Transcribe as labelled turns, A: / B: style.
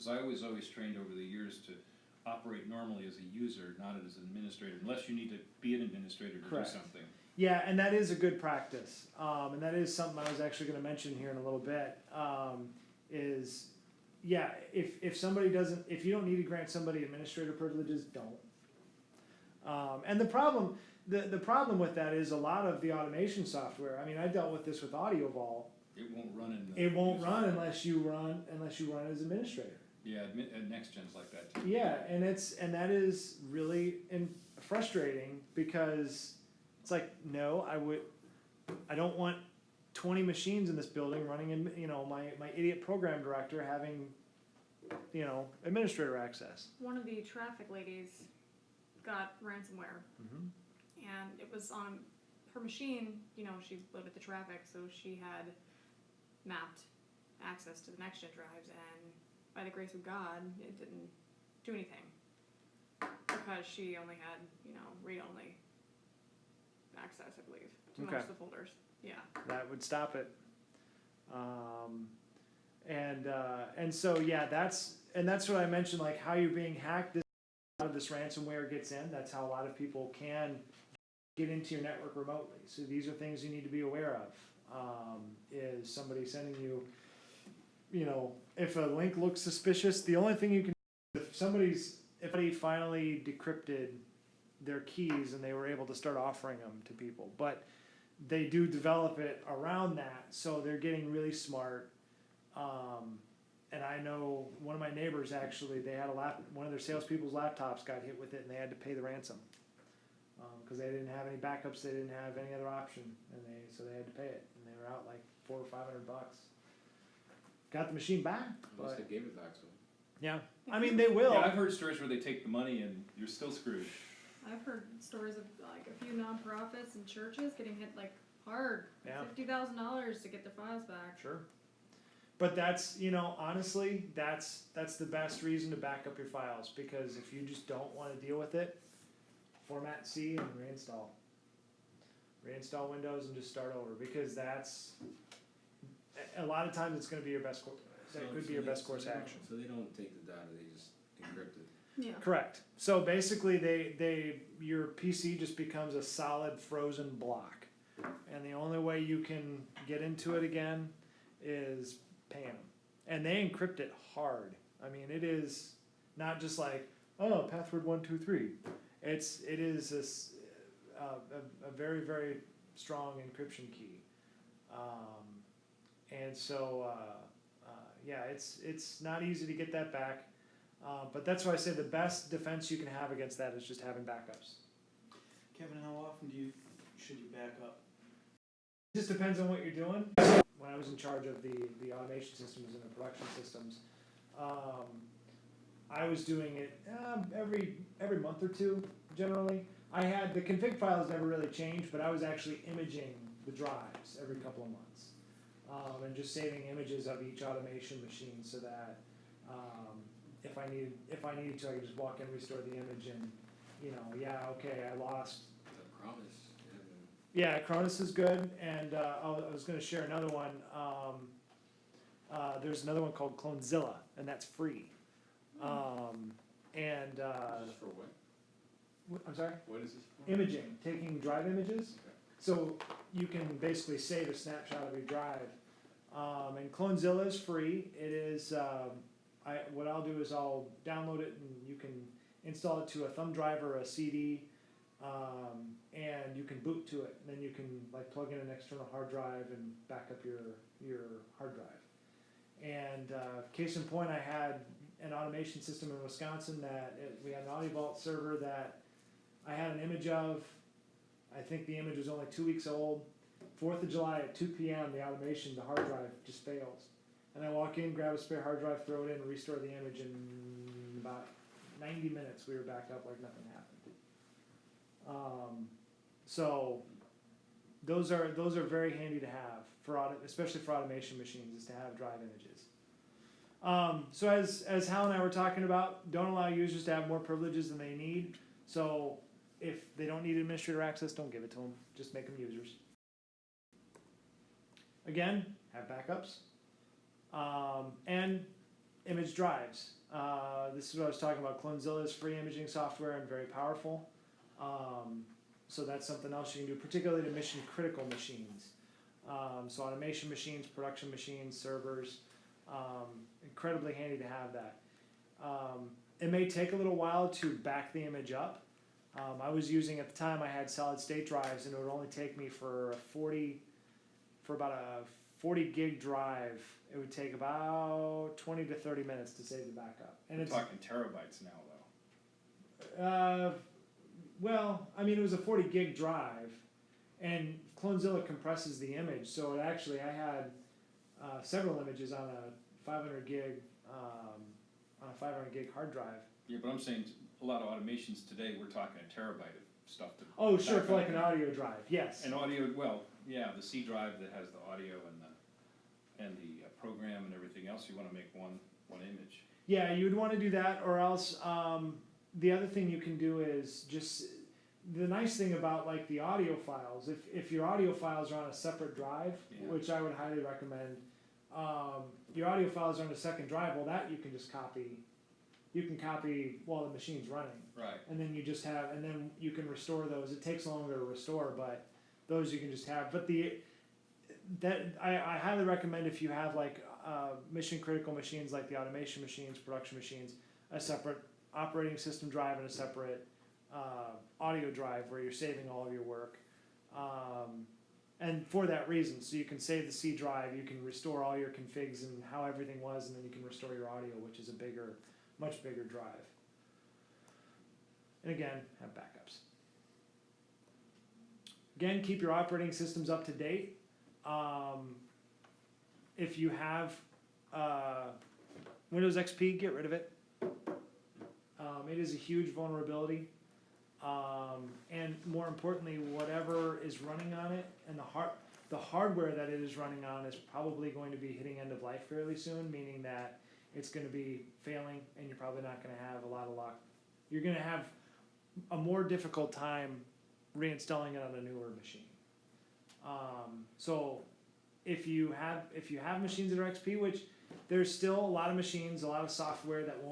A: because I was always trained over the years to operate normally as a user, not as an administrator, unless you need to be an administrator to
B: Correct.
A: do something.
B: Yeah, and that is a good practice, and that is something I was actually going to mention here in a little bit. Is yeah, if somebody doesn't, if you don't need to grant somebody administrator privileges, don't. And the problem with that is a lot of the automation software. I mean, I dealt with this with AudioVol.
A: It won't run in the.
B: It won't run unless you run as administrator.
A: Yeah, NextGen's like that too.
B: Yeah, and that is really frustrating because it's like, no, I don't want 20 machines in this building running in, my idiot program director having, administrator access.
C: One of the traffic ladies got ransomware,
B: Mm-hmm.
C: and it was on her machine. She loaded the traffic, so she had mapped access to the NextGen drives, and by the grace of God, it didn't do anything because she only had, read-only access, I believe, to most of the folders. Yeah. That
B: would stop it. And so yeah, that's what I mentioned, like how you're being hacked. A lot of this ransomware gets in. That's how a lot of people can get into your network remotely. So these are things you need to be aware of. Is somebody sending you, if a link looks suspicious, the only thing you can, if somebody finally decrypted their keys and they were able to start offering them to people, but they do develop it around that, so they're getting really smart. And I know one of my neighbors actually, they had one of their salespeople's laptops got hit with it, and they had to pay the ransom because they didn't have any backups, they didn't have any other option, and so they had to pay it, and they were out like $400 or $500. Got the machine back,
D: Unless
B: but
D: they gave it back to them.
B: yeah, I mean they will.
A: Yeah, I've heard stories where they take the money and you're still screwed.
C: I've heard stories of like a few nonprofits and churches getting hit like hard,
B: Yeah.
C: $50,000 to get their files back.
B: Sure. But that's, honestly, that's the best reason to back up your files, because if you just don't want to deal with it, format C and reinstall. Reinstall Windows and just start over, because that's, a lot of times it's going to be your best course. That could be your best course action.
D: So they don't take the data, they just encrypt it.
C: Yeah.
B: Correct. So basically your PC just becomes a solid frozen block. And the only way you can get into it again is paying them. And they encrypt it hard. I mean, it is not just like, oh, password 123. It is a very, very strong encryption key. And so, yeah, it's not easy to get that back. But that's why I say the best defense you can have against that is just having backups.
E: Kevin, how often should you back up?
B: It just depends on what you're doing. When I was in charge of the automation systems and the production systems, I was doing it every month or two, generally. I had the config files never really changed, but I was actually imaging the drives every couple of months, and just saving images of each automation machine so that if I needed to, I could just walk in, restore the image, and I lost.
D: Cronus.
B: Yeah, Cronus is good, and I was going to share another one. There's another one called Clonezilla, and that's free.
D: This is for what?
B: I'm sorry?
D: What is this for?
B: Imaging, taking drive images.
D: Okay.
B: So you can basically save a snapshot of your drive. And Clonezilla is free. It is, what I'll do is I'll download it, and you can install it to a thumb drive or a CD, and you can boot to it. And then you can plug in an external hard drive and back up your hard drive. And case in point, I had an automation system in Wisconsin we had an AudioVault server that I had an image of. I think the image was only 2 weeks old. 4th of July at 2 p.m. the hard drive just fails. And I walk in, grab a spare hard drive, throw it in, restore the image, and in about 90 minutes we were back up like nothing happened. So those are very handy to have especially for automation machines, is to have drive images. So as Hal and I were talking about, don't allow users to have more privileges than they need. So if they don't need administrator access, don't give it to them. Just make them users. Again, have backups. And image drives. This is what I was talking about. Clonezilla is free imaging software and very powerful. So that's something else you can do, particularly to mission critical machines. So automation machines, production machines, servers, incredibly handy to have that. It may take a little while to back the image up. I was using, at the time I had solid state drives, and it would only take me for about a 40 gig drive, it would take about 20 to 30 minutes to save the backup. And
A: We're
B: it's,
A: talking terabytes now, though.
B: well, I mean, it was a 40 gig drive, and Clonezilla compresses the image, so it actually, I had several images on a 500 gig hard drive.
A: Yeah, but I'm saying a lot of automations today, we're talking a terabyte of stuff to.
B: Oh, sure,
A: back
B: for like
A: up.
B: an audio drive, yes.
A: An audio, well, yeah, the C drive that has the audio and the program and everything else, you wanna make one image.
B: Yeah, you would want to do that, or else the other thing you can do is just the nice thing about like the audio files. If your audio files are on a separate drive,
A: Yeah.
B: which I would highly recommend, your audio files are on a second drive. Well, that you can just copy. You can copy while the machine's running,
A: Right.
B: and then you just have, and then you can restore those. It takes longer to restore, but those you can just have. But I highly recommend if you have like mission critical machines like the automation machines, production machines, a separate operating system drive and a separate audio drive where you're saving all of your work. And for that reason, so you can save the C drive, you can restore all your configs and how everything was, and then you can restore your audio, which is a much bigger drive. And again, have backups. Again, keep your operating systems up to date. If you have Windows XP, get rid of it. It is a huge vulnerability. And more importantly, whatever is running on it and the hardware that it is running on is probably going to be hitting end of life fairly soon, meaning that it's going to be failing and you're probably not going to have a lot of luck. You're going to have a more difficult time reinstalling it on a newer machine. So if you have machines that are XP, which there's still a lot of machines, a lot of software that won't